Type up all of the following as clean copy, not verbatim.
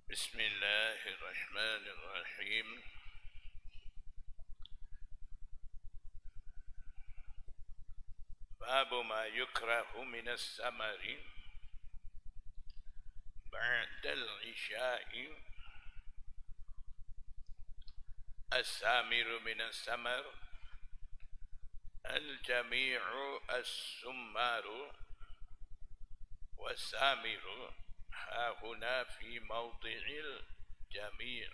بسم الله الرحمن الرحيم. باب ما يكره من السمر بعد العشاء. السامر من السمر الجميع السمار، والسامر ها هنا في موضع الجميع.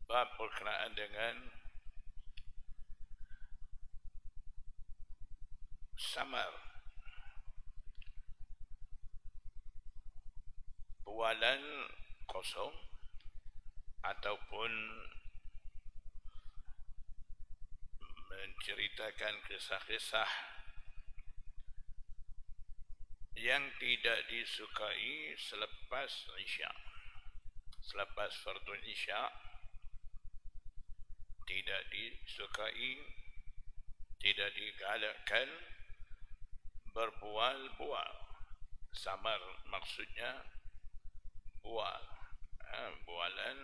Bab berkenaan dengan samar, bualan kosong ataupun menceritakan kisah-kisah yang tidak disukai selepas Isya. Selepas fardu Isya tidak disukai, tidak digalakkan berbual-bual. Samar maksudnya bual, bualan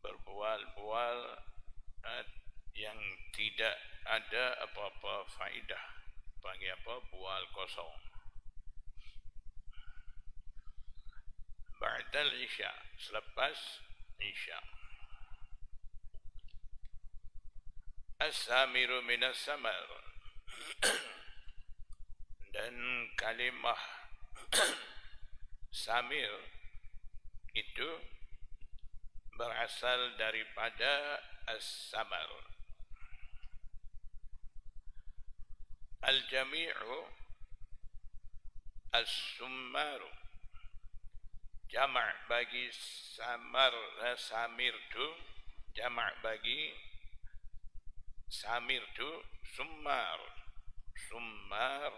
berbual-bual yang tidak ada apa-apa faedah. Panggil apa? Bual kosong. Ba'dal Isya, selepas Isya. As-samiru minas samar, dan kalimah samir itu berasal daripada as-samar. Al-jami'u as-summaru, jama' bagi samar, samir tu jama' bagi samir tu summar. Summar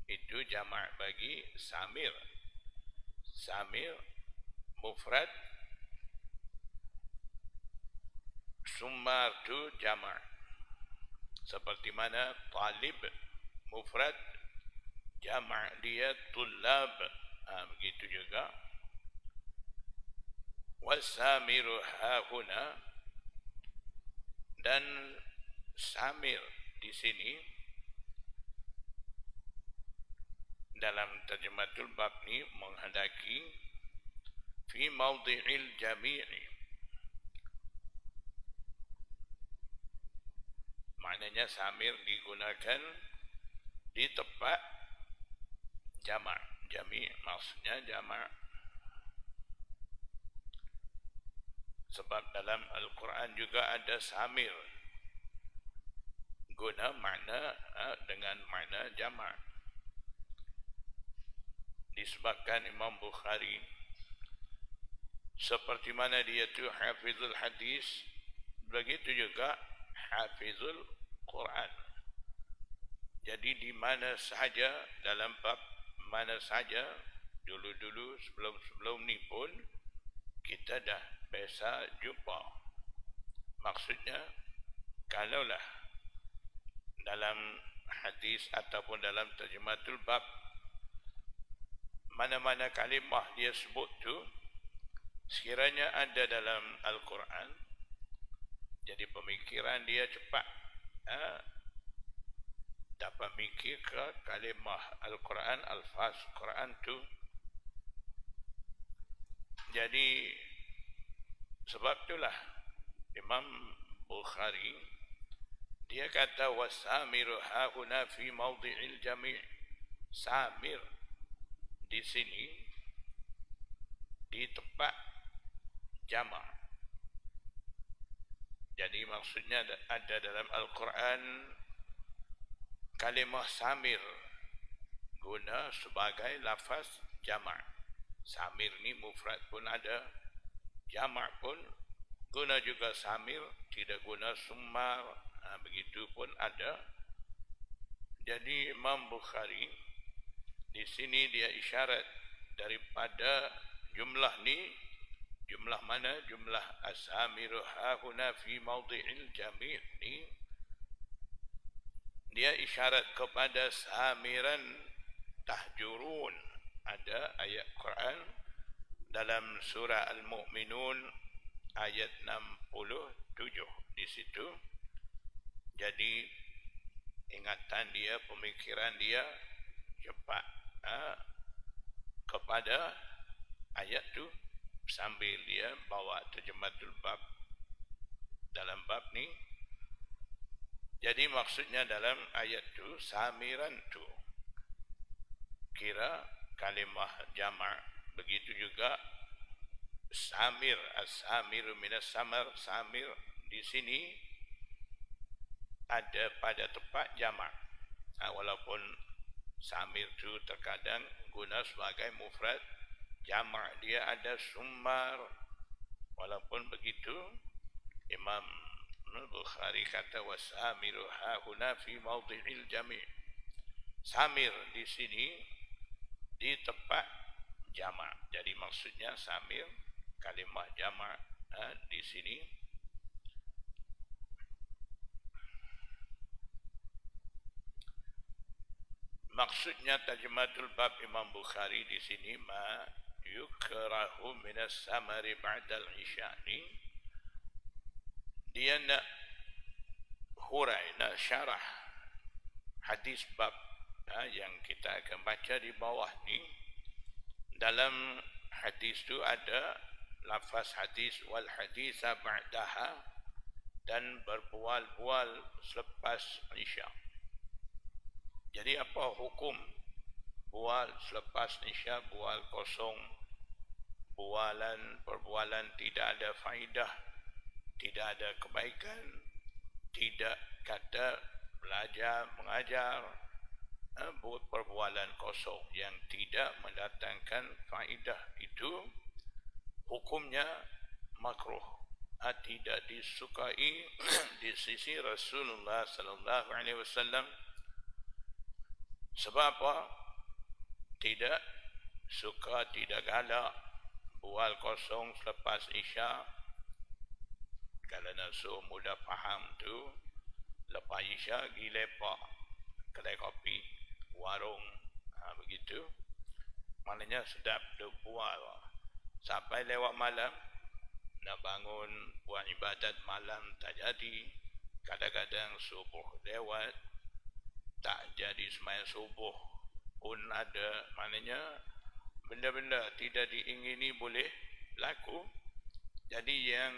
itu jama' bagi samir. Samir mufrad, summar tu jama'. Seperti mana talib mufrad, jama' dia tullab. Begitu juga wasamiru hahuna, dan samir di sini dalam terjematul bab ni menghendaki fi mawdi'il jami'i, maknanya samir digunakan di tempat jama'. Jami' maksudnya jama'. Sebab dalam Al-Quran juga ada samir guna makna dengan makna jama'. Disebabkan Imam Bukhari seperti mana dia tu hafizul hadis, begitu juga hafizul Quran. Jadi di mana sahaja, dalam bab mana saja, dulu-dulu sebelum ni pun kita dah biasa jumpa. Maksudnya kalaulah dalam hadis ataupun dalam terjematul bab mana-mana kalimah dia sebut tu sekiranya ada dalam Al-Quran, jadi pemikiran dia cepat, dapat mikir ke kalimah Al-Quran, alfaz Quran tu. Jadi sebab itulah Imam Bukhari dia kata wasamiru hahuna fi mawdi'il jami'. Samir di sini di tempat jama'. Jadi maksudnya ada dalam Al-Quran kalimah samir guna sebagai lafaz jama'. Samir ni mufrad pun ada, jama' pun guna juga samir, tidak guna summar. Begitu pun ada. Jadi Imam Bukhari di sini dia isyarat daripada jumlah ni, jumlah mana? Jumlah as-samiru hahuna fi mawdi'il jami' ni dia isyarat kepada samiran tahjurun. Ada ayat Quran dalam surah Al-Mu'minun ayat 67 di situ. Jadi ingatan dia, pemikiran dia cepat kepada ayat tu sambil dia bawa terjematul bab dalam bab ni. Jadi maksudnya dalam ayat tu samiran tu kira kalimah jamak. Begitu juga samir, as-samiru minas samar, samir di sini ada pada tempat jamak. Walaupun samir tu terkadang guna sebagai mufrad, jamak dia ada summar. Walaupun begitu, Imam Bukhari kata wasamiru hahuna fi mawdhi'il jami'. Samir di sini di tempat jamak. Jadi maksudnya samir kalimah jamak di sini. Maksudnya tarjumatul bab Imam Bukhari di sini ma yukrahu minas samari ba'dal isya'ni. Dia nak hurai, nak syarah hadis bab yang kita akan baca di bawah ni. Dalam hadis tu ada lafaz hadis wal haditha ba'daha, dan berbual-bual selepas isya. Jadi apa hukum bual selepas isya? Bual kosong, perbualan tidak ada faedah, tidak ada kebaikan, tidak kata belajar, mengajar, perbualan kosong yang tidak mendatangkan faedah, itu hukumnya makruh, tidak disukai di sisi Rasulullah sallallahu alaihi wasallam. Sebab apa? Tidak suka, tidak galak bual kosong selepas isya. Kalau nasuh mudah faham tu, lepas isya pergi lepak kedai kopi, warung, begitu. Maknanya sedap duk bual. Sampai lewat malam, nak bangun buat ibadat malam tak jadi. Kadang-kadang subuh lewat, tak jadi sembahyang subuh pun ada. Maknanya benda-benda tidak diingini boleh laku. Jadi yang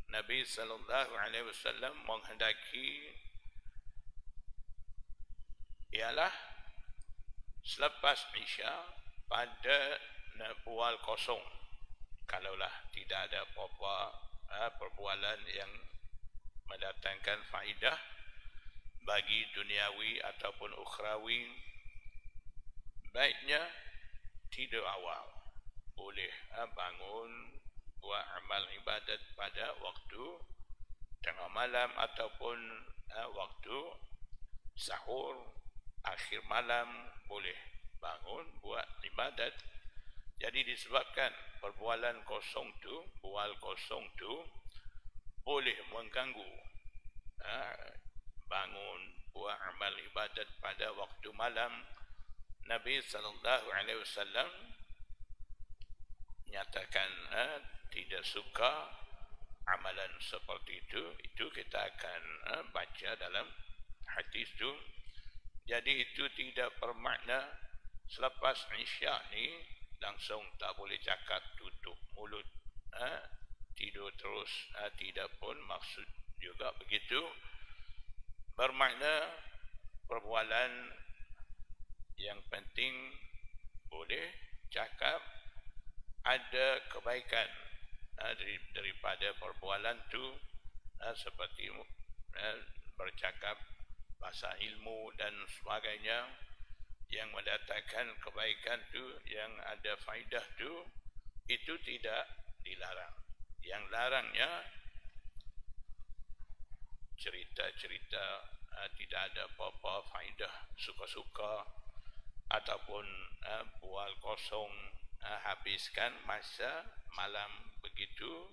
Nabi sallallahu alaihi wasallam menghendaki ialah selepas isya pada nak bual kosong, kalaulah tidak ada apa-apa perbualan yang mendatangkan faedah bagi duniawi ataupun ukhrawi, baiknya tidur awal. Boleh bangun buat amal ibadat pada waktu tengah malam ataupun waktu sahur, akhir malam boleh bangun buat ibadat. Jadi disebabkan perbualan kosong tu, bual kosong tu boleh mengganggu bangun buat amal ibadat pada waktu malam, Nabi sallallahu alaihi wasallam nyatakan tidak suka amalan seperti itu. Itu kita akan baca dalam hadis itu. Jadi itu tidak bermakna selepas isya ni langsung tak boleh cakap, tutup mulut, tidur terus. Tidak pun maksud juga begitu. Bermakna perbualan yang penting boleh cakap, ada kebaikan daripada perbualan tu, seperti bercakap bahasa ilmu dan sebagainya yang mendatangkan kebaikan tu, yang ada faedah tu, itu tidak dilarang. Yang larangnya cerita-cerita tidak ada apa-apa faedah, suka-suka, ataupun bual kosong, habiskan masa malam begitu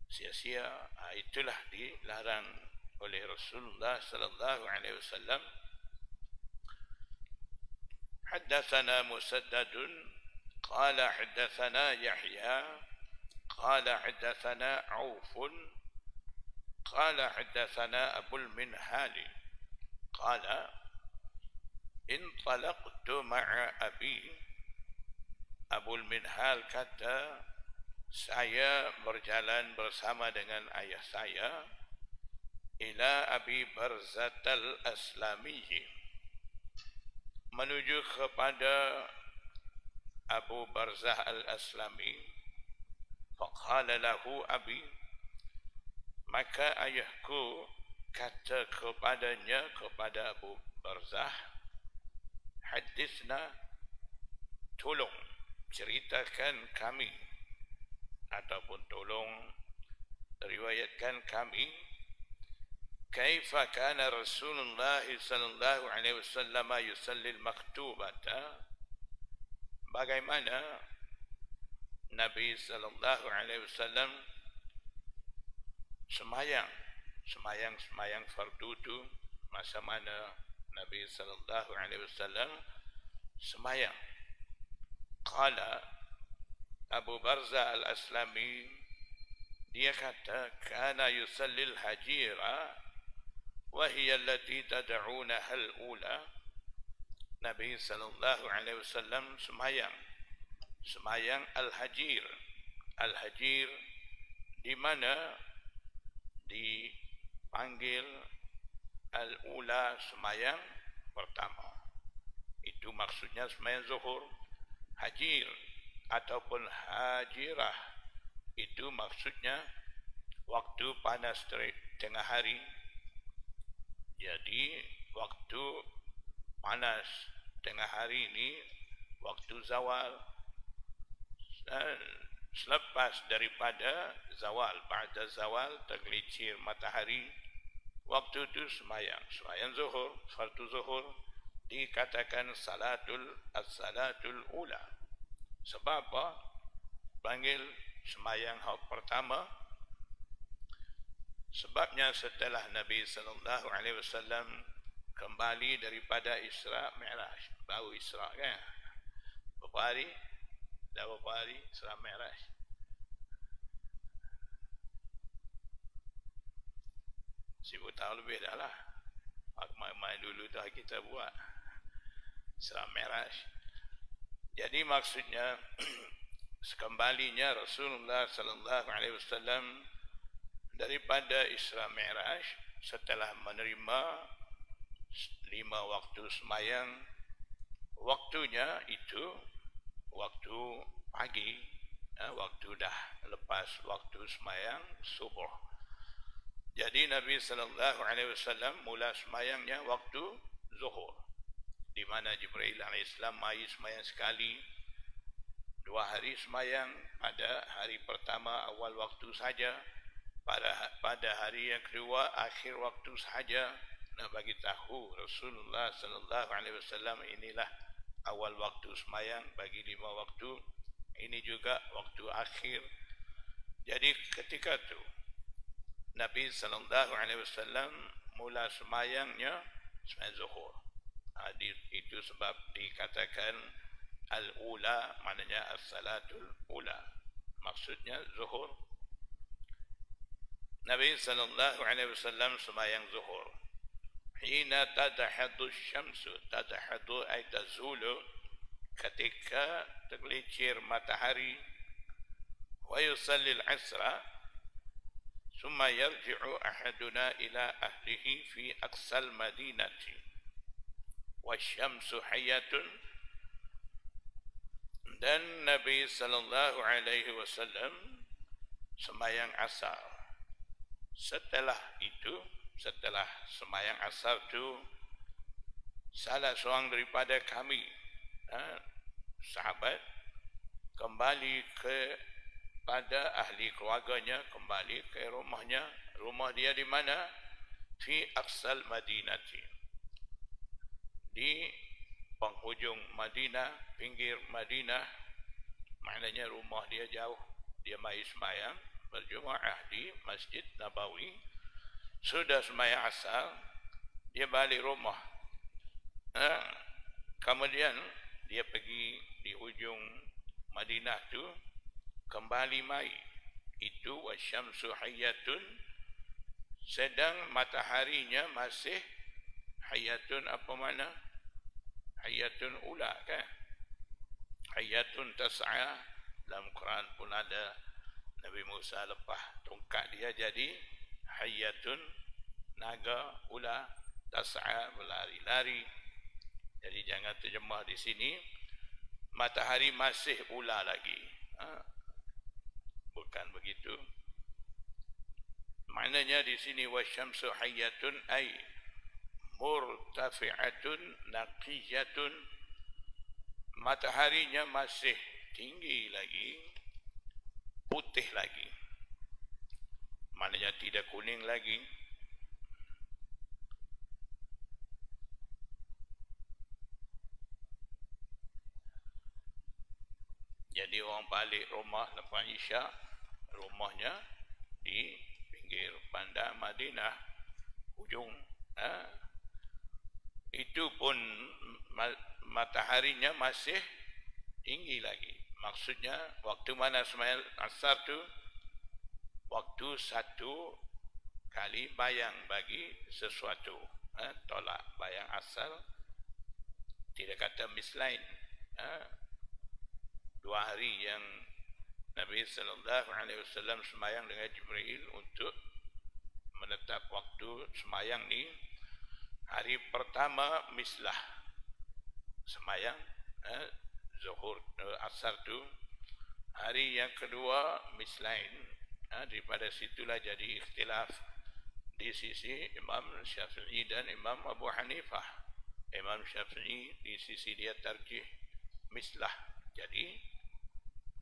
sia-sia. Itulah dilarang oleh Rasulullah sallallahu alaihi wasallam. Haddatsana Musaddadun qala haddatsana Yahya qala haddatsana Aufun qala haddatsana Abul Minhal qala intalaqtu ma'a abi. Abul Minhal kata, saya berjalan bersama dengan ayah saya ila Abi Barzah al-Aslami, menuju kepada Abu Barzah al-Aslami. Faqala lahu abi, maka ayahku kata kepadanya, kepada Abu Barzah, hadithna, tolong ceritakan kami, ataupun tolong riwayatkan kami, kaifa kana Rasulullah sallallahu alaihi wasallam yusalli al-maktubata, bagaimana Nabi sallallahu alaihi wasallam semayang fardu itu, masa mana Nabi sallallahu alaihi wasallam semayang. Qala Abu Barzah al-Aslami, dia kata, kana yusalli al-hajira wa hiya allati tad'unaha al-ula. Nabi sallallahu alaihi wasallam semayang al-hajir. Al-hajir di mana dipanggil al-ula, semayang pertama. Itu maksudnya semayang zuhur. Hajir ataupun hajirah itu maksudnya waktu panas tengah hari. Jadi waktu panas tengah hari ini waktu zawal. Selepas daripada zawal, pada zawal tergelincir matahari, waktu itu semayang zuhur, fardu zuhur, dikatakan salatul ula. Sebab apa? Panggil semayang pertama. Sebabnya setelah Nabi sallallahu alaihi wasallam kembali daripada Isra Mi'raj, baru Isra kan? Berapa hari? Dah berapa hari Isra Mi'raj? Sibuk tahun lebih dah lah. Main dulu dah kita buat Isra Mi'raj. Jadi maksudnya sekembalinya Rasulullah sallallahu alaihi wasallam daripada Isra Mi'raj setelah menerima 5 waktu semayang, waktunya itu waktu pagi, waktu dah lepas waktu semayang subuh. Jadi Nabi sallallahu alaihi wasallam mula semayangnya waktu zuhur, di mana Jibril alaihissalam mai semayang sekali, 2 hari semayang, pada hari pertama awal waktu saja, pada hari yang kedua akhir waktu saja. Nak bagi tahu Rasulullah sallallahu alaihi wasallam inilah awal waktu semayang bagi 5 waktu, ini juga waktu akhir. Jadi ketika itu Nabi sallallahu alaihi wasallam mula semayangnya semayang zuhur. Itu sebab dikatakan al-ula, maknanya as-salatul ula, maksudnya zuhur. Nabi sallallahu alaihi wasallam semayang zuhur. Hina tadahadu syamsu, tadahadu ay tazulu, ketika tergelincir matahari. Wa yusalli al-asra, summa yarji'u ahaduna ila ahlihi fi aqsal madinati. Wasyamsu hayatun, dan Nabi sallallahu alaihi wasallam semayang asar. Setelah itu, setelah semayang asar itu, salah seorang daripada kami, sahabat, kembali kepada ahli keluarganya, kembali ke rumahnya. Rumah dia di mana? Fi aqsal madinati, di penghujung Madinah, pinggir Madinah, maknanya rumah dia jauh. Dia mai semayang berjemaah di Masjid Nabawi. Sudah sembahyang asar, dia balik rumah. Kemudian dia pergi di hujung Madinah tu, kembali mai. Itu wasyamsu hayyatun, sedang mataharinya masih hayyatun. Apa makna? Hayyatun ula kan? Hayyatun tas'a. Dalam Quran pun ada, Nabi Musa lepas tongkat dia jadi hayyatun, naga ula, tas'a, berlari-lari. Jadi jangan terjemah di sini matahari masih ula lagi. Bukan begitu. Maknanya di sini wasyamsu hayyatun ay murtafi'atun naqiyatun, mataharinya masih tinggi lagi, putih lagi. Maknanya tidak kuning lagi. Jadi orang balik rumah lepas Isyak, rumahnya di pinggir bandar Madinah, hujung. Itu pun mataharinya masih tinggi lagi. Maksudnya waktu mana sembahyang asar tu, waktu satu kali bayang bagi sesuatu. Tolak bayang asar, tidak kata mislain. 2 hari yang Nabi SAW sembahyang dengan Jibril untuk menetap waktu sembahyang ni. Hari pertama mislah sembahyang zuhur asar tu. Hari yang kedua mislain. Daripada situlah jadi ikhtilaf di sisi Imam Syafi'i dan Imam Abu Hanifah. Imam Syafi'i di sisi dia tarjih mislah. Jadi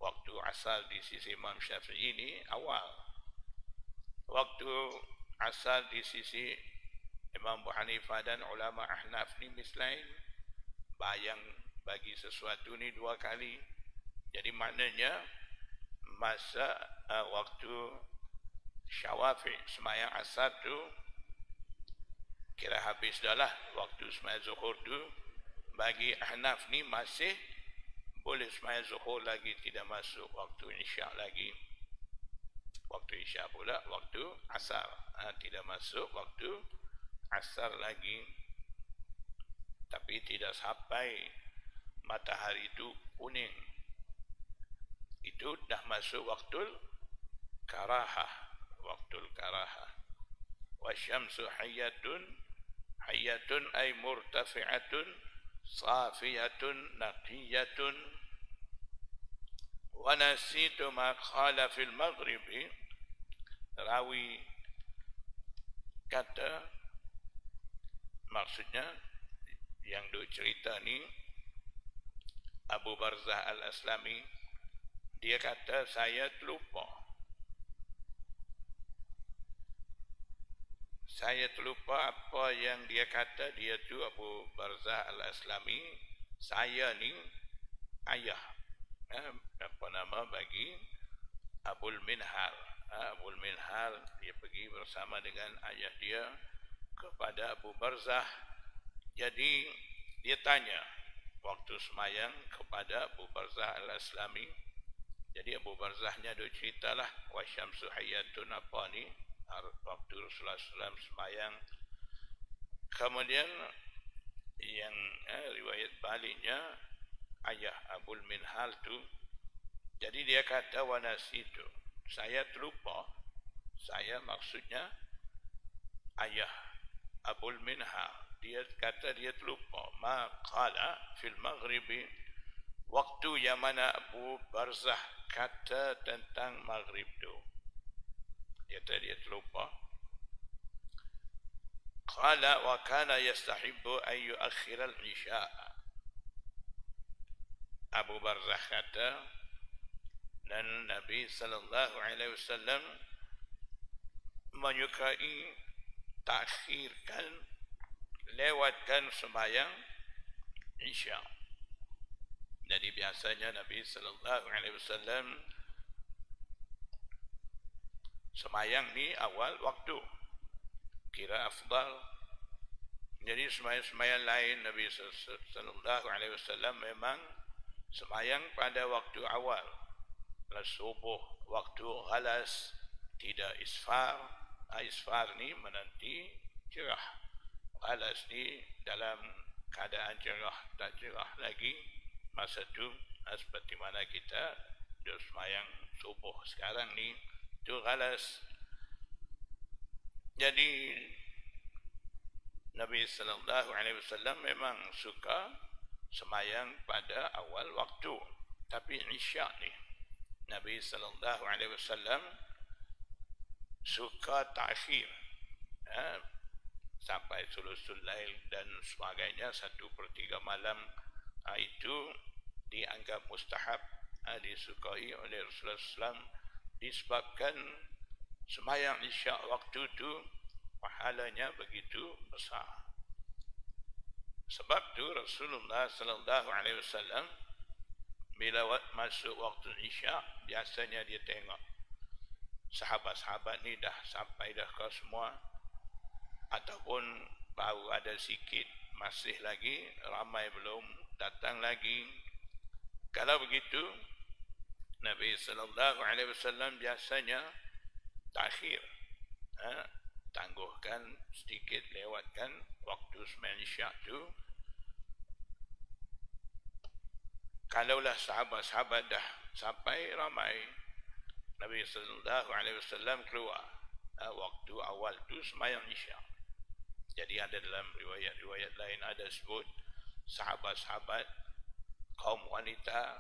waktu asar di sisi Imam Syafi'i ini awal. Waktu asar di sisi Imam Abu Hanifah dan ulama Ahnaf ni mislain. Bayang bagi sesuatu ni 2 kali. Jadi maknanya masa waktu Syawafi sembahyang asar tu kira habis dah lah. Waktu sembahyang zuhur tu bagi Ahnaf ni masih boleh sembahyang zuhur lagi, tidak masuk waktu Isyak lagi. Waktu Isyak pula waktu asar, tidak masuk waktu asar lagi. Tapi tidak sampai matahari itu kuning, itu dah masuk waktu karahah. Waktu karahah. Wasyamsu hayyatun, hayyatun ay murtafi'atun safiyatun naqiyatun. Wa nasitu ma qala fil maghribi. Rawi kata, maksudnya yang duk cerita ni Abu Barzah Al-Aslami, dia kata saya terlupa. Saya terlupa apa yang dia kata. Dia tu Abu Barzah Al-Aslami, saya ni ayah. Apa nama bagi Abul Minhal. Abul Minhal, dia pergi bersama dengan ayah dia kepada Abu Barzah. Jadi dia tanya waktu semayang kepada Abu Barzah Al-Aslami. Jadi Abu Barzahnya dia ceritalah wasyamsu hayyatun apa ni, waktu Rasulullah SAW semayang. Kemudian yang riwayat baliknya ayah Abul Minhal tu, jadi dia kata wanasitu, saya terlupa. Saya maksudnya ayah Abul Minhal, dia kata dia terlupa ma qala fil maghribi, waktu yang mana Abu Barzah kata tentang maghrib tu. Dia kata dia terlupa. Qala wa kana yastahibbu an yuakhkhira al-isya. Abu Barzah kata, dan Nabi sallallahu alaihi wasallam menyukai takhirkan, lewatkan sembahyang Isya. Jadi biasanya Nabi sallallahu alaihi wasallam sembahyang ni awal waktu. kira afdal. Jadi sembahyang-sembahyang lain Nabi sallallahu alaihi wasallam memang sembahyang pada waktu awal, subuh, waktu ghalas, tidak isfar. Isfar ni menanti cerah, ghalas ni dalam keadaan cerah, tak cerah lagi masa tu, seperti mana kita sembahyang subuh sekarang ni, tu ghalas. Jadi Nabi sallallahu alaihi wasallam memang suka sembahyang pada awal waktu. Tapi Isyak ni Nabi sallallahu alaihi wasallam suka ta'khir, sampai sulusul lail dan sebagainya, 1/3 malam. Itu dianggap mustahab, disukai oleh Rasulullah SAW, disebabkan sembahyang Isyak waktu itu pahalanya begitu besar. Sebab tu Rasulullah sallallahu alaihi wasallam bila masuk waktu Isyak, biasanya dia tengok sahabat-sahabat ni dah sampai dah ke semua, ataupun baru ada sikit, masih lagi ramai belum datang lagi. Kalau begitu, Nabi sallallahu alaihi wasallam biasanya takhir, tangguhkan sedikit, lewatkan waktu sembahyang Isyak tu. Kalaulah sahabat-sahabat dah sampai ramai, Nabi sallallahu alaihi wasallam keluar waktu awal tu sembahyang Isyak. Jadi ada dalam riwayat-riwayat lain ada sebut sahabat-sahabat, kaum wanita,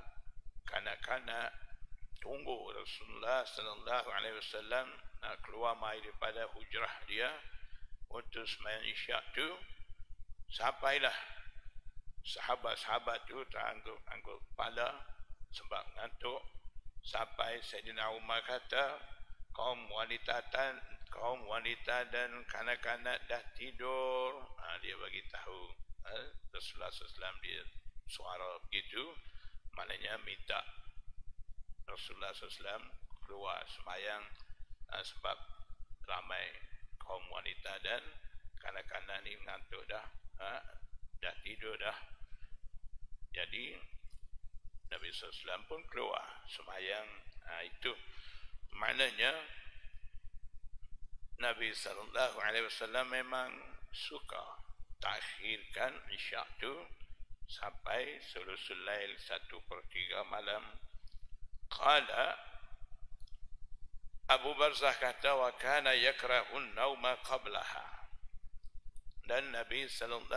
kanak-kanak tunggu Rasulullah sallallahu alaihi wasallam keluar mai daripada hujrah dia untuk sembahyang Isyak tu. Sampailah sahabat-sahabat tu terangguk-angguk kepala sebab ngantuk, sampai Sayyidina Umar kata kaum wanita dan kanak-kanak dah tidur. Dia bagi tahu Rasulullah SAW, dia suara begitu, maknanya minta Rasulullah SAW keluar sembahyang, sebab ramai kaum wanita dan kanak-kanak ni ngantuk dah, dah tidur dah. Jadi Nabi SAW pun keluar sembahyang. Itu maknanya Nabi SAW memang suka takhirkan Isyak tu sampai sulusul lail, 1/3 malam. Qala Abu Barzah kata, wa kana yakrahun nauma qablaha, dan Nabi SAW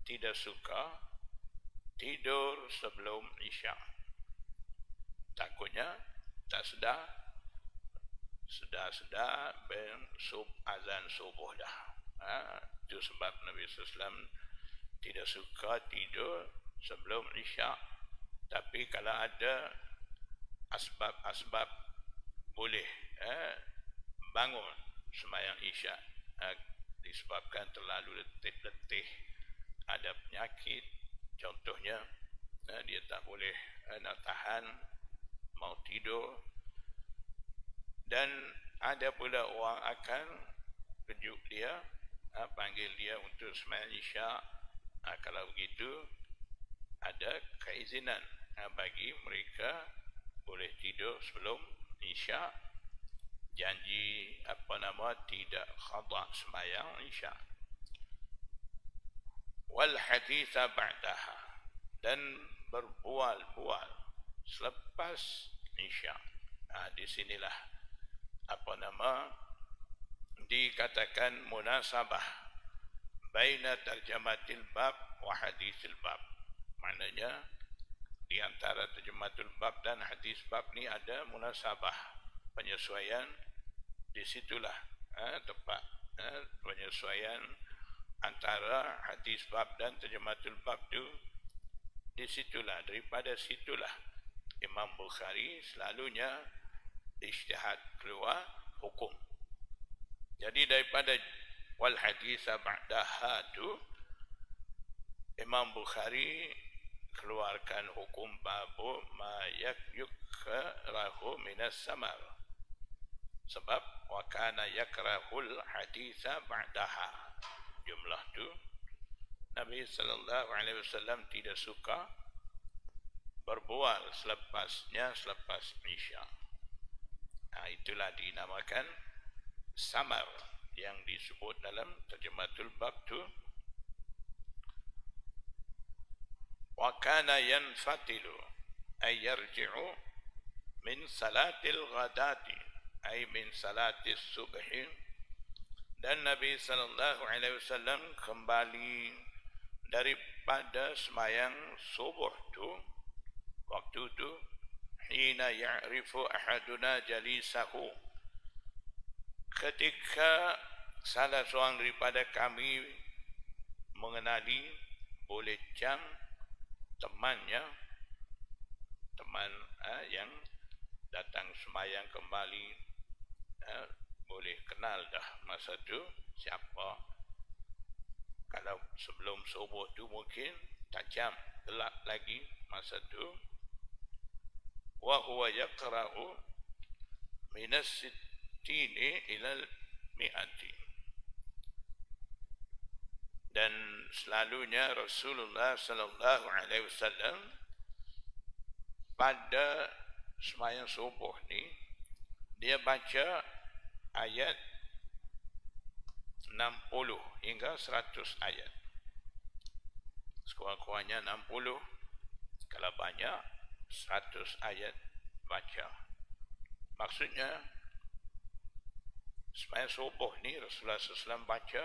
tidak suka tidur sebelum Isyak. Takutnya tak sedar azan subuh dah. Itu sebab Nabi SAW tidak suka tidur sebelum Isyak. Tapi kalau ada asbab-asbab boleh bangun sembahyang Isyak, disebabkan terlalu letih, ada penyakit contohnya, dia tak boleh nak tahan, mau tidur, dan ada pula orang akan kejut dia, panggil dia untuk sembahyang Isyak. Kalau begitu ada keizinan bagi mereka boleh tidur sebelum Isyak, janji tidak khada sembahyang Isyak. Wal haditha ba'daha, dan berbual-bual selepas Isyak. Di sinilah dikatakan munasabah baina tarjamatil bab wa hadithil bab. Maknanya di antara tarjamatul bab dan hadis bab ni ada munasabah, penyesuaian. Di situlah tepat penyesuaian antara hadis bab dan tarjamatul bab tu. Di situlah, daripada situlah Imam Bukhari selalunya ijtihad keluar hukum. Jadi daripada wal hadis ba'daha tu, Imam Bukhari keluarkan hukum babu ma yukrahu minas samar, Sebab wa kana yakrahul haditha ba'daha. Jumlah tu Nabi sallallahu alaihi wasallam tidak suka berbual selepas Isya. Itulah dinamakan samar yang disebut dalam terjematul bab tu wa kana yanfatilu ay yarji'u min salatil ghadati ay min salatis subhi, dan Nabi sallallahu alaihi wasallam kembali daripada sembahyang subuh tu, waktu tu hina ya'rifu ahaduna jalisahu, ketika salah seorang daripada kami mengenali boleh jam temannya, teman yang datang sembahyang kembali, boleh kenal dah masa tu siapa. Kalau sebelum subuh tu mungkin tajam, gelap lagi masa tu. Wa huwa yaqra'u min as-sittini ila al-mi'ati. Dan selalunya Rasulullah sallallahu alaihi wasallam pada sembahyang subuh ni dia baca ayat 60 hingga 100 ayat. Sekurang-kurangnya 60, kalau banyak 100 ayat baca. Maksudnya sembahyang subuh ni Rasulullah SAW baca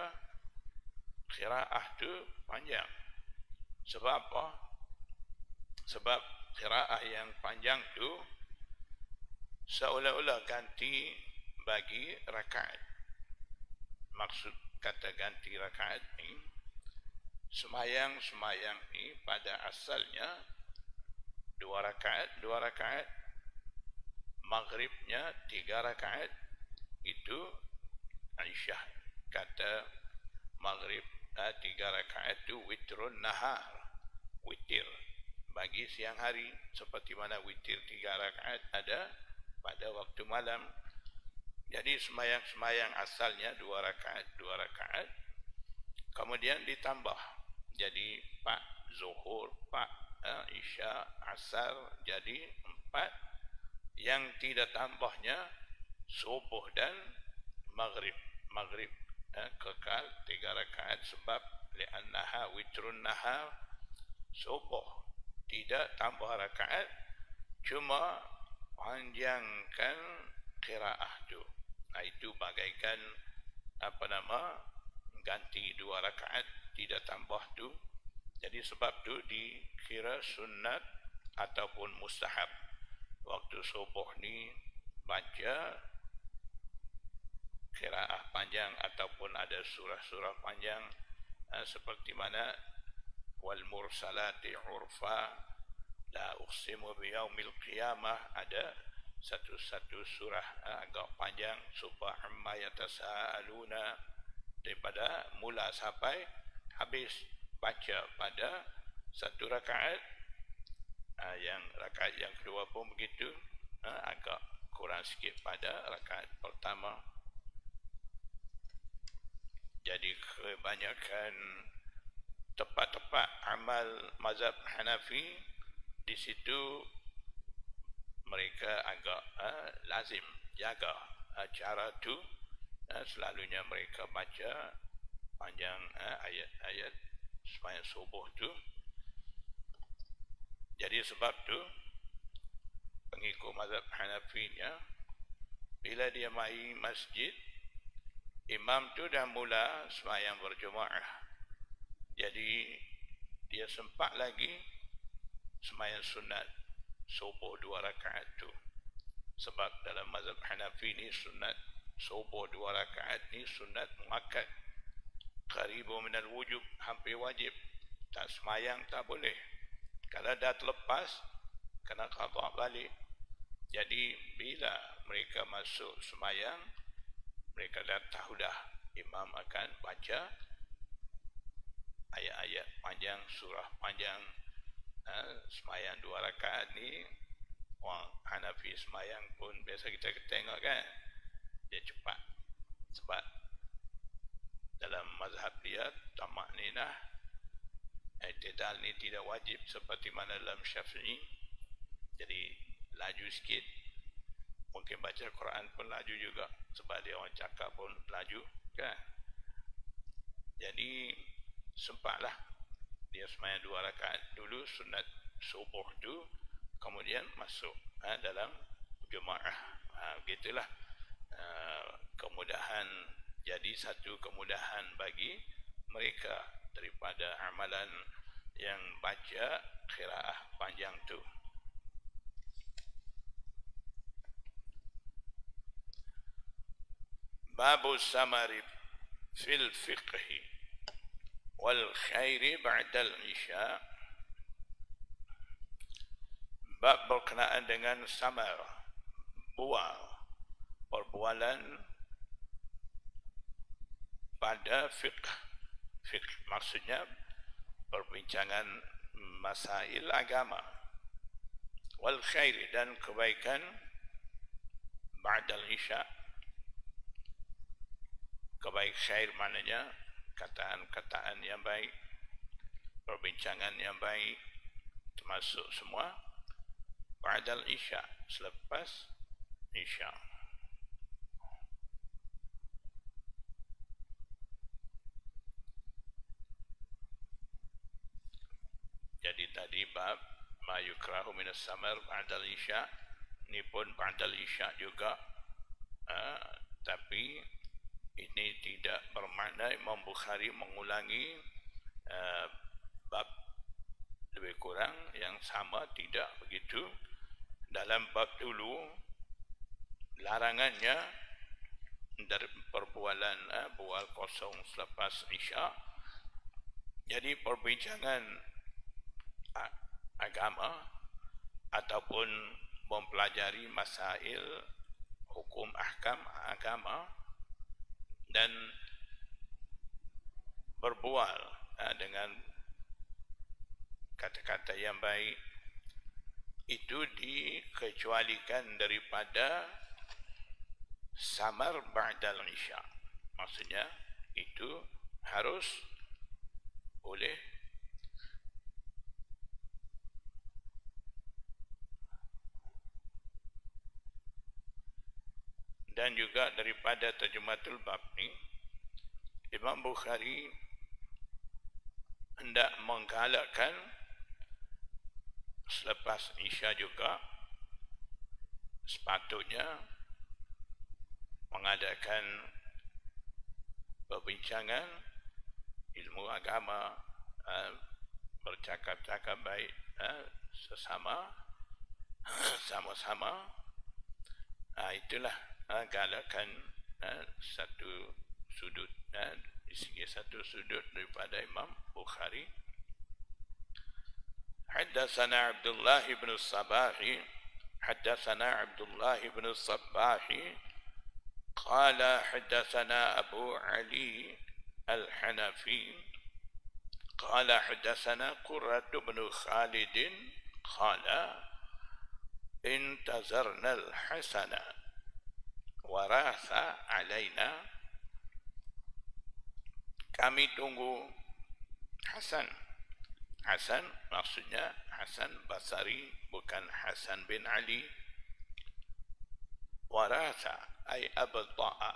qiraah tu panjang. Sebab apa? Sebab qiraah yang panjang tu seolah-olah ganti bagi rakaat. Maksud kata ganti rakaat ni, sembahyang ni pada asalnya 2 rakaat, maghribnya 3 rakaat. Itu Aisyah kata maghrib 3 rakaat itu witrun nahar, witir bagi siang hari, seperti mana witir 3 rakaat ada pada waktu malam. Jadi sembahyang asalnya 2 rakaat, kemudian ditambah jadi 4 zuhur, 4 isya, asar, jadi 4. Yang tidak tambahnya subuh dan maghrib. Kekal 3 rakaat sebab li'annaha witrun nahar, subuh tidak tambah rakaat, cuma panjangkan qiraah tu. Itu bagaikan ganti 2 rakaat, tidak tambah tu. Jadi sebab tu dikira sunat ataupun mustahab waktu subuh ni baca qiraah panjang ataupun ada surah-surah panjang, seperti mana wal mursalati urfa, la uqsimu biyaumil qiyamah, ada satu surah agak panjang, subha amma yatasaaluna, daripada mula sampai habis baca pada 1 rakaat. Yang rakaat yang kedua pun begitu, agak kurang sikit pada rakaat pertama. Jadi kebanyakan tempat-tempat amal mazhab Hanafi, di situ mereka agak lazim jaga cara tu. Selalunya mereka baca panjang ayat-ayat sembahyang subuh tu. Jadi sebab tu pengikut mazhab Hanafinya, bila dia mai masjid, imam tu dah mula sembahyang berjemaah, jadi dia sempat lagi sembahyang sunat subuh 2 rakaat tu. Sebab dalam mazhab Hanafi ni sunat subuh 2 rakaat ni sunat muakkad, qaribu minal wujub, hampir wajib. Tak sembahyang tak boleh. Kalau dah terlepas kena qada balik. Jadi bila mereka masuk sembahyang, mereka dah tahu dah imam akan baca ayat-ayat panjang, surah panjang. Sembahyang 2 rakaat ni orang Hanafi sembahyang pun biasa kita tengok kan, dia cepat. Sebab dalam mazhab dia tamakninah i'tidal ni tidak wajib seperti mana dalam Syafi'i. Jadi laju sikit, mungkin baca Quran pun laju juga sebab dia orang cakap pun laju kan. Jadi sempatlah dia sembahyang 2 rakaat dulu sunat subuh tu, kemudian masuk dalam jemaah. Begitulah kemudahan, jadi satu kemudahan bagi mereka daripada amalan yang baca qiraah panjang tu. Babu samari fil fiqhi wal khairi ba'dal isya. Bab berkenaan dengan samar, bual, perbualan pada fiqh. Fiqh maksudnya perbincangan masail agama. Wal khairi, dan kebaikan ba'dal isya. Kebaik khair maknanya kataan-kataan yang baik, perbincangan yang baik, termasuk semua ba'dal isya, selepas isya. Jadi tadi bab ma yukrahu minas samar ba'dal isya, ni pun ba'dal isya juga, tapi ini tidak bermakna Imam Bukhari mengulangi bab lebih kurang yang sama, tidak begitu. Dalam bab dulu larangannya dari perbualan bual kosong selepas isya. Jadi perbincangan agama ataupun mempelajari masail hukum ahkam agama dan berbual dengan kata-kata yang baik, itu dikecualikan daripada samar ba'dal isya. Maksudnya itu harus boleh. Dan juga daripada terjematul bab ni, Imam Bukhari hendak menggalakkan selepas isya juga sepatutnya mengadakan perbincangan ilmu agama, bercakap-cakap baik sesama, sama-sama. Itulah galakan satu sudut, di segi satu sudut daripada Imam Bukhari. Haddatsana Abdullah ibn Sabahi, haddatsana Abdullah ibn Sabahi qala haddatsana Abu Ali al-Hanafi qala haddatsana Qurrat ibn Khalid qala intazarna al-Hasana warasa alaina, kami tunggu Hasan. Hasan maksudnya Hasan Basri, bukan Hasan bin Ali. Warasa ay abta'a,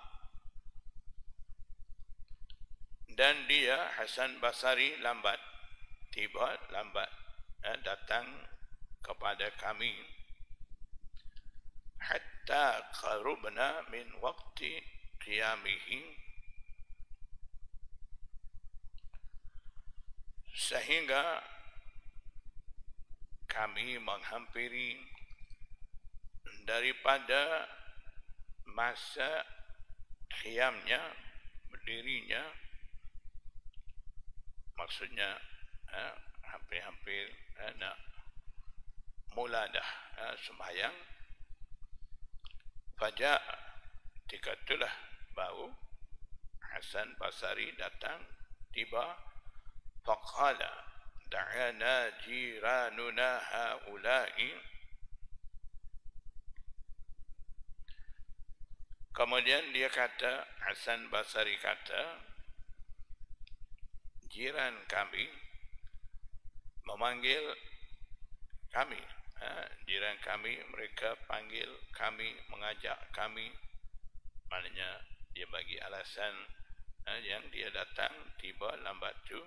dan dia Hasan Basri lambat, tiba lambat datang kepada kami. Hatta qarubna min waqti qiyamihi, sehingga kami menghampiri daripada masa qiyamnya, berdirinya. Maksudnya hampir-hampir nak mula dah sembahyang. Fajak, ketika itulah baru Hasan Basri datang, tiba. Faqala da'ana jiranuna haula'i, Kemudian dia kata, Hasan Basri kata, jiran kami memanggil kami. Jiran kami, mereka panggil kami, mengajak kami. Maknanya dia bagi alasan yang dia datang, tiba lambat tu.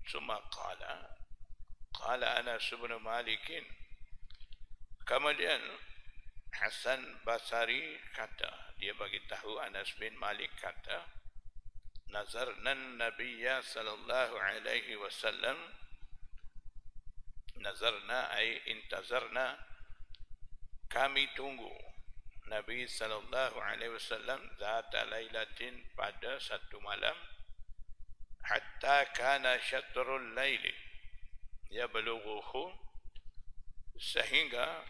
Summa qala Anas bin Malikin. Kemudian Hasan Basri kata, dia bagi tahu Anas bin Malik kata, nazarna Nabiyya sallallahu alaihi wasallam, nazarna ay intazarna, kami tunggu Nabi sallallahu alaihi wasallam zata lailatin, pada satu malam, hatta kana syatrul laili yablughuhu, sehingga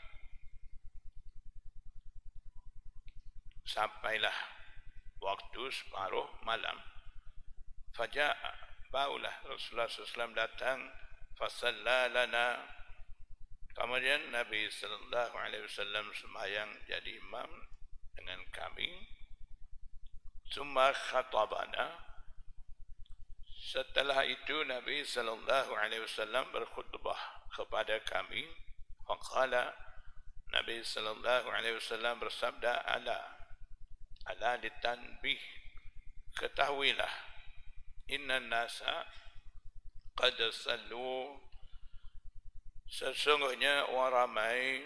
sampailah waktu separuh malam. Faja'a, baulah Rasulullah SAW datang, fasalla lana, kemudian Nabi sallallahu alaihi wasallam sembahyang jadi imam dengan kami. Summa khatabana, setelah itu Nabi sallallahu alaihi wasallam berkhutbah kepada kami. Faqala, Nabi sallallahu alaihi wasallam bersabda, ala litanbih, ketahuilah, inna nasa qad sallu, sesungguhnya orang ramai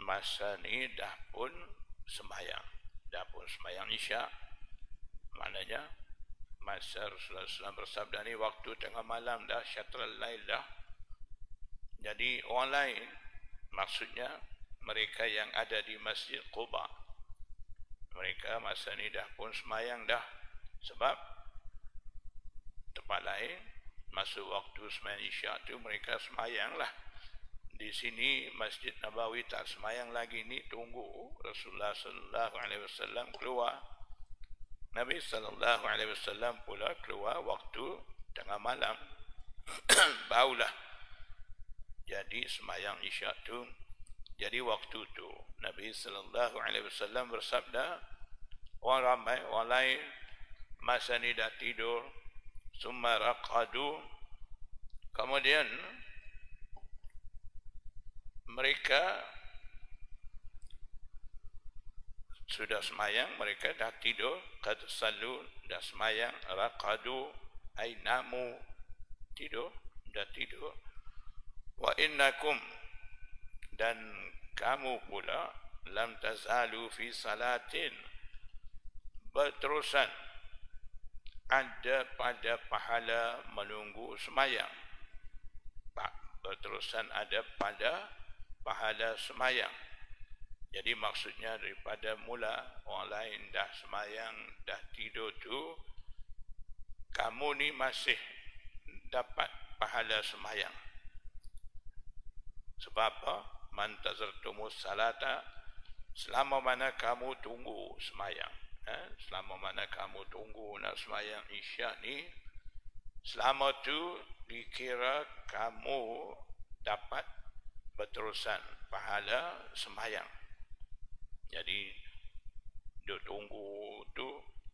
masa ni dah pun sembahyang isya. Maknanya masa Rasulullah SAW bersabda ni waktu tengah malam dah, syatrul lail dah. Jadi orang lain, maksudnya mereka yang ada di Masjid Quba, mereka masa ni dah pun sembahyang dah. Sebab tempat lain masuk waktu sembahyang isyak tu mereka sembahyang lah. Di sini Masjid Nabawi tak sembahyang lagi, ni tunggu Rasulullah sallallahu alaihi wasallam keluar. Nabi sallallahu alaihi wasallam pula keluar waktu tengah malam. Baulah jadi sembahyang isyak tu. Jadi waktu tu Nabi sallallahu alaihi wasallam bersabda, orang ramai, orang lain masa ni dah tidur. Summa raqadu, kemudian mereka sudah semayang, mereka dah tidur. Qad sallu, dah semayang. Raqadu ay namu, tidur, dah tidur. Wa innakum, dan kamu pula, lam tazalu fi salatin, berterusan ada pada pahala menunggu semayang. Berterusan ada pada pahala semayang. Jadi maksudnya daripada mula orang lain dah semayang, dah tidur tu, kamu ni masih dapat pahala semayang. Sebab apa? Man tazartumus salata, selama mana kamu tunggu semayang. Selama mana kamu tunggu nak semayang isyak ni, selama tu dikira kamu dapat berterusan pahala sembahyang. Jadi duk tunggu tu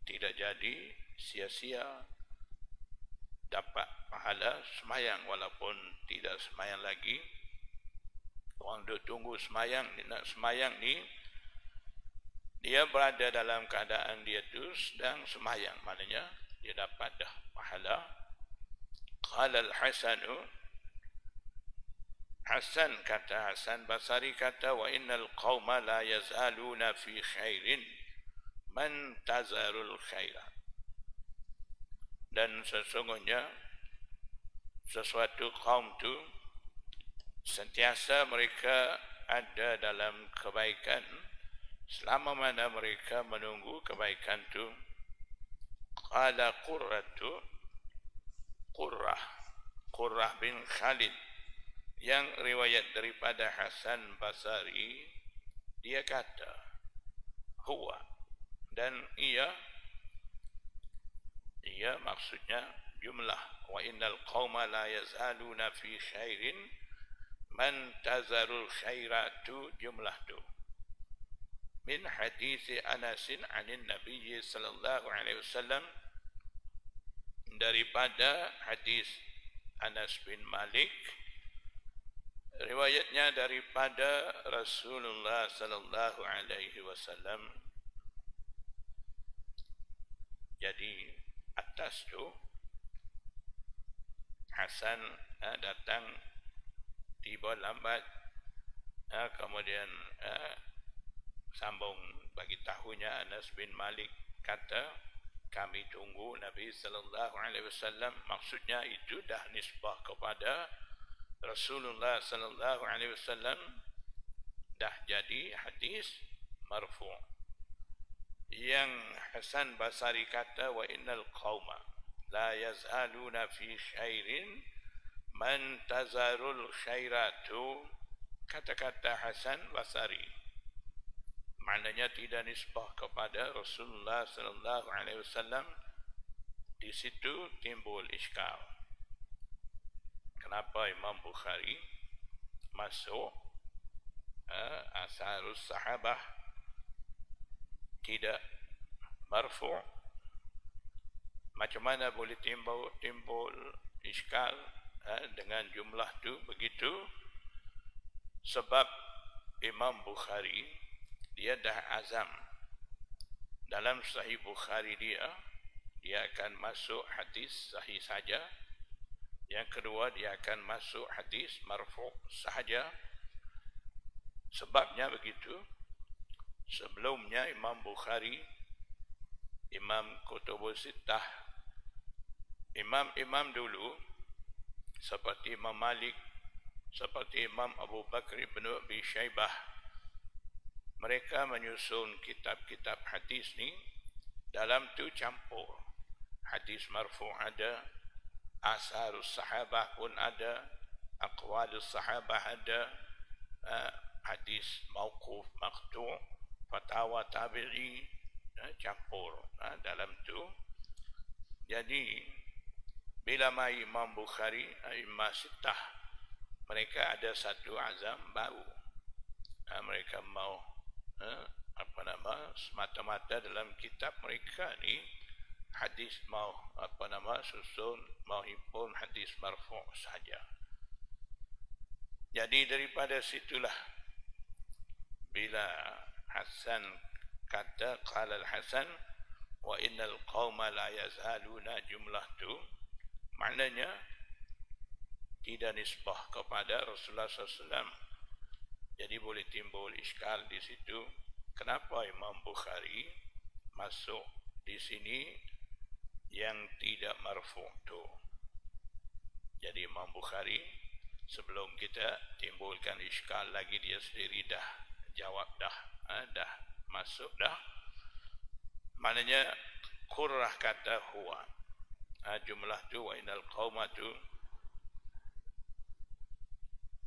tidak jadi sia-sia, dapat pahala sembahyang walaupun tidak sembahyang lagi. Orang duk tunggu sembahyang, nak sembahyang ni, dia berada dalam keadaan dia tu sedang sembahyang, maknanya dia dapat dah pahala. Qala al-Hasanu, Hasan kata, Hasan Basri kata, wa innal qauma la yazaluna fi khairin man tazarul khaira, dan sesungguhnya sesuatu kaum tu sentiasa mereka ada dalam kebaikan selama mana mereka menunggu kebaikan tu. Qala Qurratu, Qurrah bin Khalid, yang riwayat daripada Hasan Basri, dia kata, huwa, dan ia maksudnya jumlah, wa innal qauma la yazaluna fi khairin man tazarul khairatu, jumlah tu min hadis Anas anin Nabi sallallahu alaihi wasallam, daripada hadis Anas bin Malik, riwayatnya daripada Rasulullah sallallahu alaihi wasallam. Jadi atas tu Hasan datang tiba lambat, kemudian sambung bagi tahunya Anas bin Malik kata, kami tunggu Nabi sallallahu alaihi wasallam. Maksudnya itu dah nisbah kepada Rasulullah sallallahu alaihi wasallam, dah jadi hadis marfu'. Yang Hasan Basri kata, wa innal qauma la yazaluna fi khairin man tazarul khairatu. Kata-kata Hasan Basri maknanya tidak nisbah kepada Rasulullah sallallahu alaihi wasallam. Di situ timbul iskal. Kenapa Imam Bukhari masuk asarus sahabah tidak marfu'? Macam mana boleh timbul iskal dengan jumlah tu begitu? Sebab Imam Bukhari dia dah azam dalam Sahih Bukhari dia akan masuk hadis sahih saja. Yang kedua, dia akan masuk hadis marfu' sahaja. Sebabnya begitu, sebelumnya Imam Bukhari, Imam Kutubus Sittah, imam-imam dulu seperti Imam Malik, seperti Imam Abu Bakr bin Abi Syaibah, mereka menyusun kitab-kitab hadis ni, dalam tu campur hadis marfu' ada, asarus sahabah pun ada, aqwalus sahabah ada, hadis mauquf, maqtu', fatwa tabi'i, campur dalam tu. Jadi bila mai Imam Bukhari, Imam Sittah, mereka ada satu azam baru. Mereka mau semata-mata dalam kitab mereka ni hadis mau susun, mau himpun hadis marfu' saja. Jadi daripada situlah bila Hasan kata, qala al-Hasan wa innal qauma la yazaluna, jumlah tu maknanya tidak nisbah kepada Rasulullah SAW. Jadi boleh timbul iskal di situ. Kenapa Imam Bukhari masuk di sini yang tidak marfu' tu? Jadi Imam Bukhari, sebelum kita timbulkan iskal lagi, dia sendiri dah jawab dah masuk dah. Maknanya Qurrah kata huwa, jumlah tu wa inal qauma tu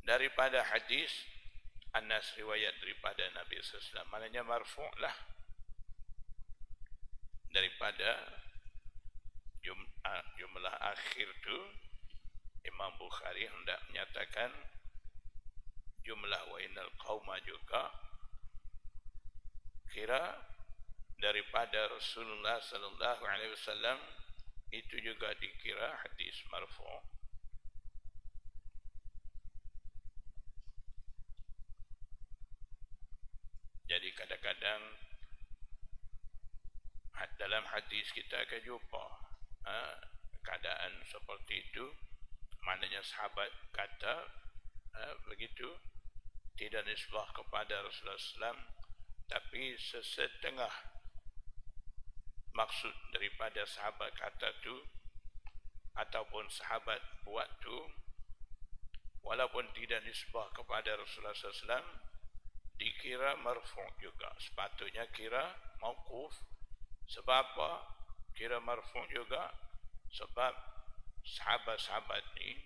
daripada hadis Anas, riwayat daripada Nabi SAW. Maknanya marfu' lah. Daripada jumlah akhir tu, Imam Bukhari hendak menyatakan jumlah wa innal qauma juga kira daripada Rasulullah sallallahu alaihi wasallam, itu juga dikira hadis marfu'. Jadi kadang-kadang dalam hadis kita akan jumpa keadaan seperti itu. Maknanya sahabat kata begitu, tidak nisbah kepada Rasulullah SAW, tapi sesetengah maksud daripada sahabat kata tu ataupun sahabat buat tu, walaupun tidak nisbah kepada Rasulullah SAW, dikira marfu' juga. Sepatutnya kira mauquf. Sebab apa kira marfu' juga? Sebab sahabat-sahabat ni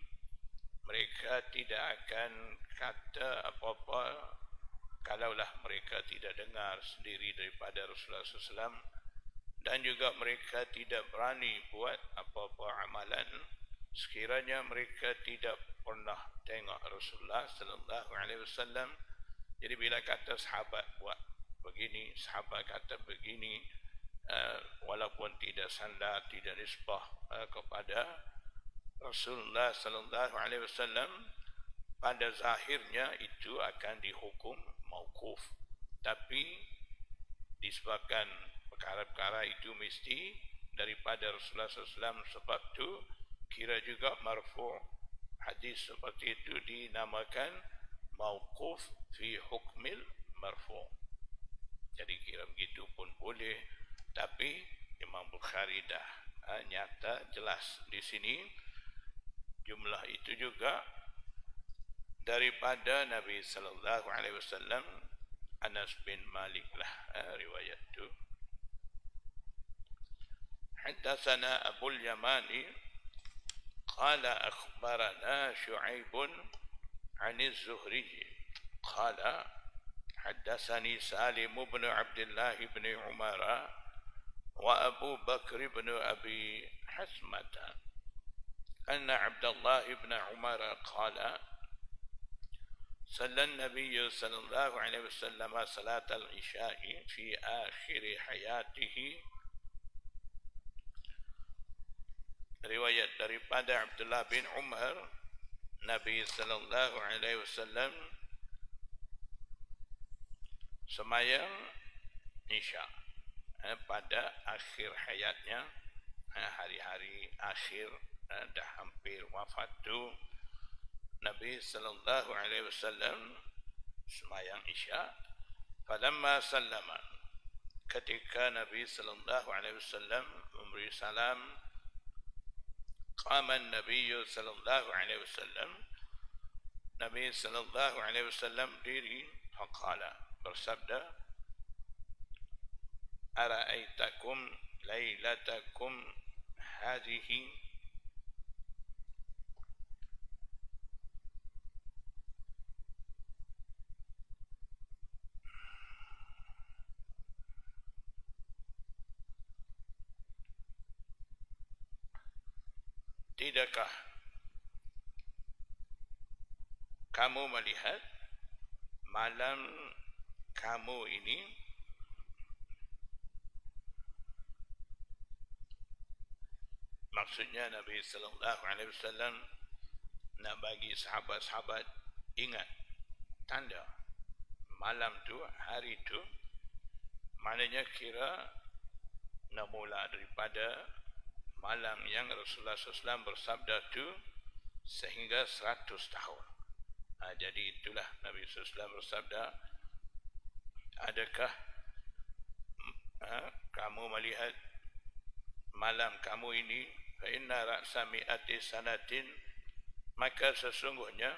mereka tidak akan kata apa-apa kalaulah mereka tidak dengar sendiri daripada Rasulullah SAW, dan juga mereka tidak berani buat apa-apa amalan sekiranya mereka tidak pernah tengok Rasulullah SAW. Jadi bila kata sahabat buat begini, sahabat kata begini, walaupun tidak sandar, tidak nisbah kepada Rasulullah sallallahu alaihi wasallam, pada zahirnya itu akan dihukum mauquf. Tapi disebabkan perkara-perkara itu mesti daripada Rasulullah SAW, sebab itu kira juga marfu'. Hadis seperti itu dinamakan mauquf fi hukmil marfu'. Jadi kira begitu pun boleh, tapi Imam Bukhari dah nyata jelas di sini jumlah itu juga daripada Nabi sallallahu alaihi wasallam. Anas bin Malik lah riwayat itu. Haddatsana Abu al-Yamani qala akhbarana Shu'aib an az-Zuhri qala haddatsani Salim bin Abdullah bin Umar wa Abu Bakr bin Abi Hasmah anna Abdullah bin Umar qala صلى النبي صلى الله عليه وسلم صلاة العشاء في آخر حياته. Riwayat daripada Abdullah bin Umar, Nabi sallallahu alaihi wasallam sembahyang Isya pada akhir hayatnya, hari-hari akhir dah hampir wafat tu. Nabi sallallahu alaihi wasallam sembahyang Isya. Falamma sallama, ketika Nabi sallallahu alaihi wasallam memberi salam, qama an-nabiy sallallahu alaihi wasallam, Nabi sallallahu alaihi wasallam diri, faqala, bersabda, ara'aitakum lailatakum hadhihi, tidakkah kamu melihat malam kamu ini maksudnya Nabi sallallahu alaihi wasallam nak bagi sahabat-sahabat ingat tanda malam tu, hari tu, maknanya kira nak mula daripada malam yang Rasulullah SAW bersabda tu sehingga 100 tahun. Jadi itulah Nabi SAW bersabda, adakah kamu melihat malam kamu ini, fa inna ra'sa mi'ati sanatin, maka sesungguhnya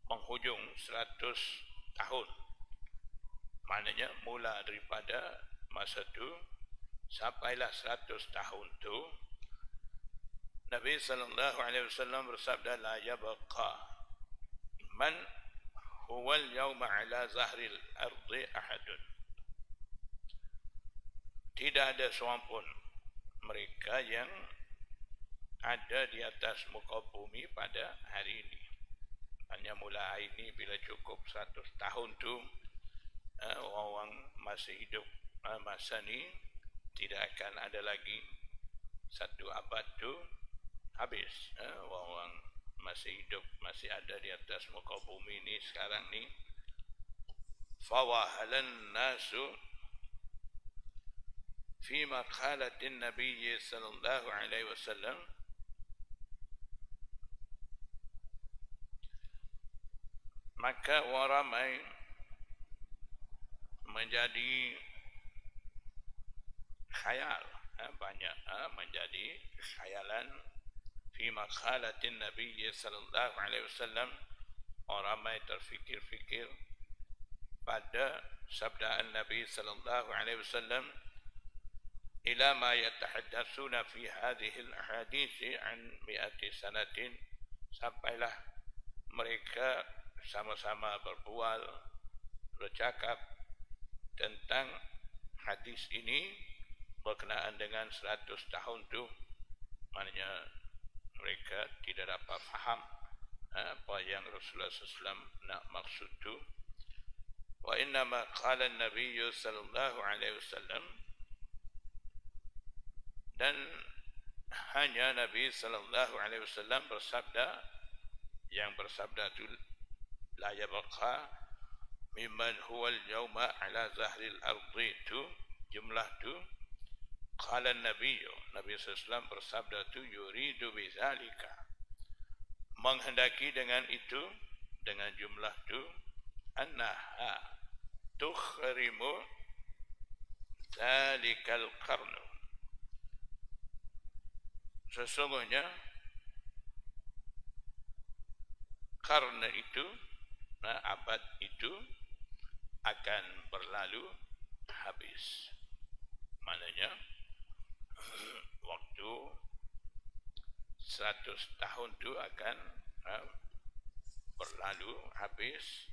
penghujung 100 tahun, maknanya mula daripada masa tu sampailah 100 tahun tu, Nabi sallallahu alaihi wasallam bersabda, la yabqa man huwa al-yawma ala zahril ardi ahadun, tidak ada seorang pun mereka yang ada di atas muka bumi pada hari ini. Hanya mula hari ini bila cukup 100 tahun tu, orang masih hidup masa ni, tidak akan ada lagi 1 abad tu habis. Orang-orang masih hidup, masih ada di atas muka bumi ni sekarang ni. Fawahalan nasu fi maqalatin Nabi sallallahu alaihi wasallam, maka orang ramai menjadi khayal, banyak menjadi khayalan fi maqalatin Nabi sallallahu alaihi wasallam, orang ramai terfikir-fikir pada sabdaan Nabi sallallahu alaihi wasallam, ila ma yatahaddatsuna fi hadhihi al-ahadits an mi'ati sanatin, sampailah mereka sama-sama berbual, bercakap tentang hadis ini berkenaan dengan 100 tahun tu. Maknanya mereka tidak dapat faham apa yang Rasulullah SAW nak maksud tu. Wa innama qala an-nabiy sallallahu alaihi wasallam, dan hanya Nabi sallallahu alaihi wasallam bersabda, yang bersabda itu la yabqa mimman huwa al-yawma ala zahril ardi, itu jumlah itu qala an-nabiy, Nabi sallallahu alaihi wasallam bersabda itu yuridu bizalika, menghendaki dengan itu, dengan jumlah itu, annaha tukhrimu zalikal qarnu, sesungguhnya karena itu, abad itu akan berlalu habis. Maknanya waktu 100 tahun itu akan berlalu habis.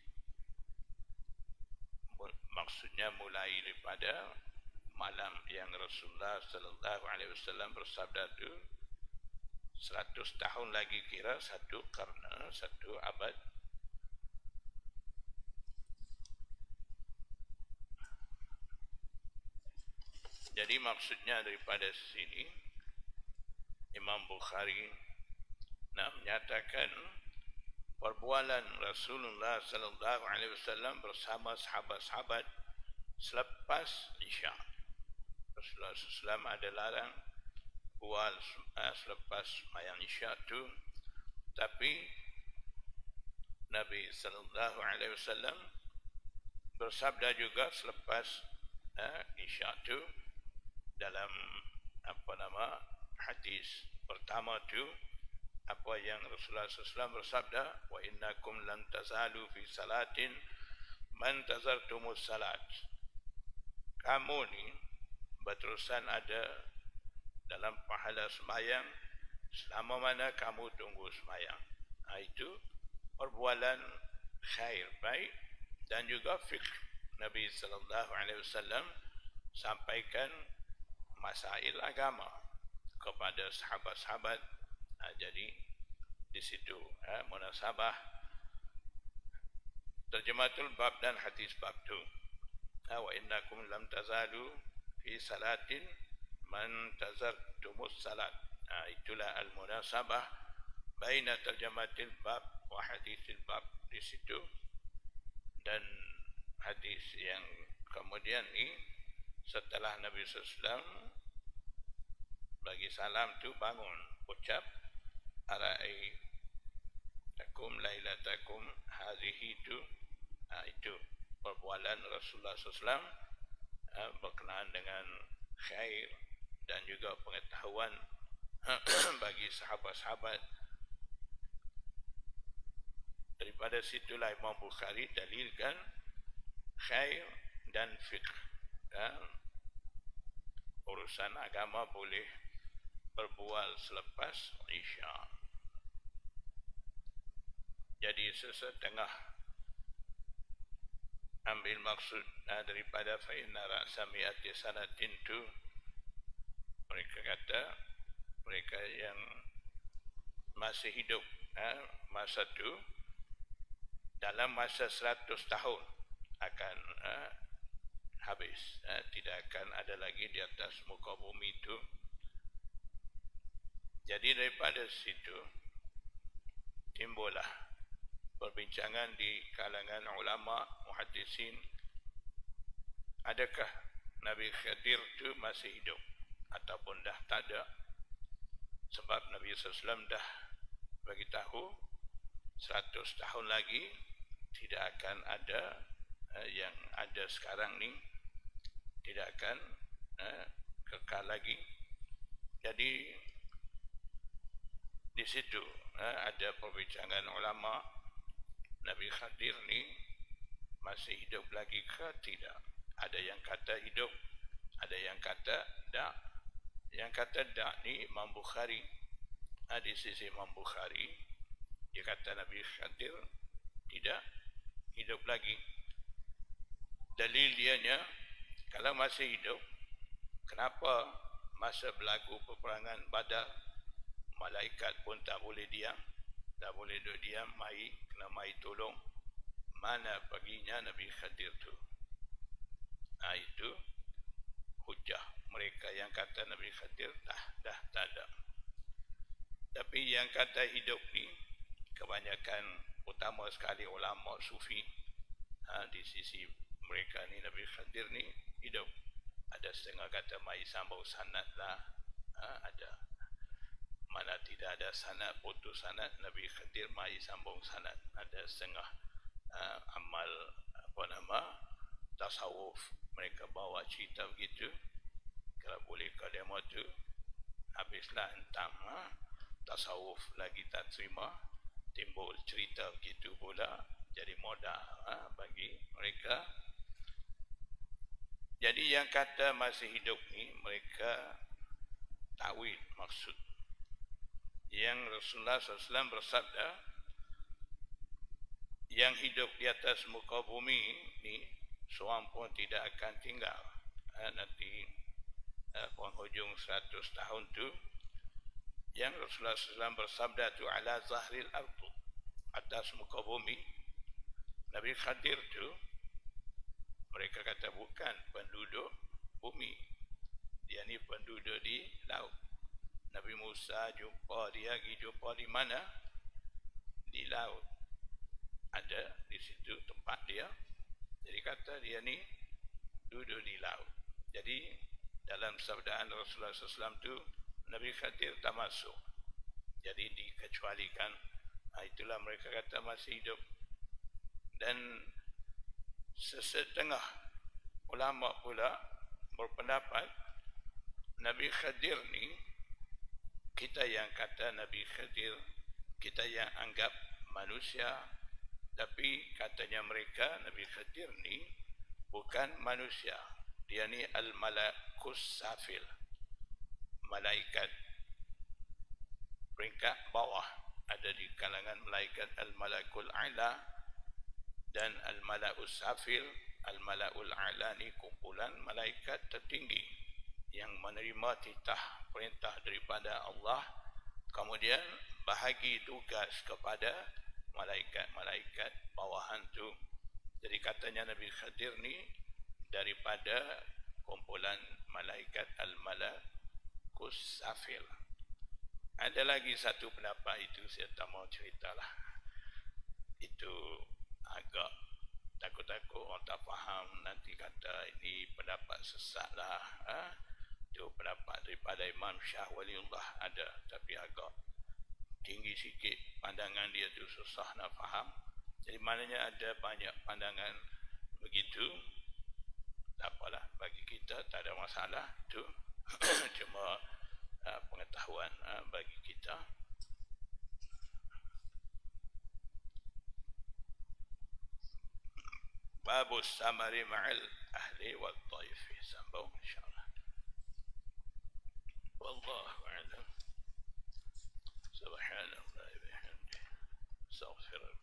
Maksudnya mulai daripada malam yang Rasulullah sallallahu alaihi wasallam bersabda itu 100 tahun lagi kira satu karna, satu abad. Jadi maksudnya daripada sini Imam Bukhari menyatakan perbualan Rasulullah sallallahu alaihi wasallam bersama sahabat-sahabat selepas Isya. Rasulullah SAW ada larang bual selepas sembahyang Isya itu, tapi Nabi sallallahu alaihi wasallam bersabda juga selepas Isya itu dalam hadis pertama itu, apa yang Rasulullah SAW bersabda, wa innakum lan tazalu fi salatin man tazartumus salat, kamu ni berterusan ada dalam pahala sembahyang selama mana kamu tunggu sembahyang. Itu perbualan khair, baik, dan juga fiqh. Nabi sallallahu alaihi wasallam sampaikan masail agama kepada sahabat-sahabat. Jadi di situ munasabah terjematul bab dan hadis bab tu. Wa innakum lam tazalu fi salatin man tazartumus salat. Itulah al-munasabah baina terjematil bab wa hadisil bab di situ. Dan hadis yang kemudian ni setelah Nabi SAW bagi salam tu bangun ucap arai takum lailatakum hadhihi tu. Itu perbualan Rasulullah SAW berkenaan dengan khair dan juga pengetahuan bagi sahabat-sahabat. Daripada situlah Imam Bukhari dalilkan khair dan fiqh. Urusan agama boleh berbual selepas Isya. Jadi sesetengah ambil maksud daripada fa'inna ra'sa mi'ati sanatin tu, mereka kata mereka yang masih hidup masa tu dalam masa 100 tahun akan habis, tidak akan ada lagi di atas muka bumi itu. Jadi daripada situ timbullah perbincangan di kalangan ulama muhaddisin, adakah Nabi Khidir itu masih hidup ataupun dah tak ada. Sebab Nabi SAW dah beritahu 100 tahun lagi tidak akan ada yang ada sekarang ni, tidak akan kekal lagi. Jadi di situ ada perbincangan ulama, Nabi Khidir ni masih hidup lagi ke tidak. Ada yang kata hidup, ada yang kata tak. Yang kata tak ni Imam Bukhari. Di sisi Imam Bukhari dia kata Nabi Khidir tidak hidup lagi. Dalil dianya, kalau masih hidup, kenapa masa berlaku peperangan Badar malaikat pun tak boleh diam, tak boleh duduk diam, kena mai tolong, mana perginya Nabi Khadir tu. Itu hujah mereka yang kata Nabi Khadir dah tak ada. Tapi yang kata hidup ni, kebanyakan utama sekali ulama sufi, di sisi mereka ni Nabi Khadir ni hidup. Ada setengah kata mai sambung sanad lah, ada mana tidak ada sanad, putus sanad, Nabi Khadir mai sambung sanad. Ada setengah amal tasawuf, mereka bawa cerita begitu. Kalau boleh kalau tu habislah entang tasawuf lagi tak terima, timbul cerita begitu pula, jadi modal bagi mereka. Jadi yang kata masih hidup ni, mereka takwil maksud. Yang Rasulullah SAW bersabda, yang hidup di atas muka bumi ni, seorang pun tidak akan tinggal. Nanti penghujung 100 tahun tu, yang Rasulullah SAW bersabda tu, ala zahril ardu, atas muka bumi. Nabi Khadir tu, mereka kata bukan penduduk bumi, dia ni penduduk di laut. Nabi Musa jumpa dia, pergi jumpa di mana? Di laut. Ada di situ tempat dia. Jadi kata dia ni duduk di laut. Jadi dalam sabdaan Rasulullah SAW tu, Nabi Khadir tak masuk. Jadi dikecualikan. Itulah mereka kata masih hidup. Dan sesetengah ulama pula berpendapat Nabi Khadir ni, kita yang kata Nabi Khadir, kita yang anggap manusia, tapi katanya mereka Nabi Khadir ni bukan manusia. Dia ni al-malakus safil, malaikat peringkat bawah. Ada di kalangan malaikat al-malakul a'la dan al-malakus safil. Al-malakul a'la ni kumpulan malaikat tertinggi yang menerima titah perintah daripada Allah, kemudian bahagi tugas kepada malaikat-malaikat bawahan tu. Jadi katanya Nabi Khadir ni daripada kumpulan malaikat al-malakus safil. Ada lagi satu pendapat, itu saya tak mau ceritalah. Itu agak takut-takut orang tak faham, nanti kata ini pendapat sesat lah. Itu pendapat daripada Imam Syah Waliullah ada, tapi agak tinggi sikit pandangan dia tu, susah nak faham. Jadi maknanya ada banyak pandangan begitu. Tak apalah, bagi kita tak ada masalah tu. Cuma pengetahuan bagi kita. Babus samari ma'al ahli wa dhaifi. Sambung insyaAllah. Wallahu a'lam. Subhanallah wa bihamdihi. Astaghfirullah.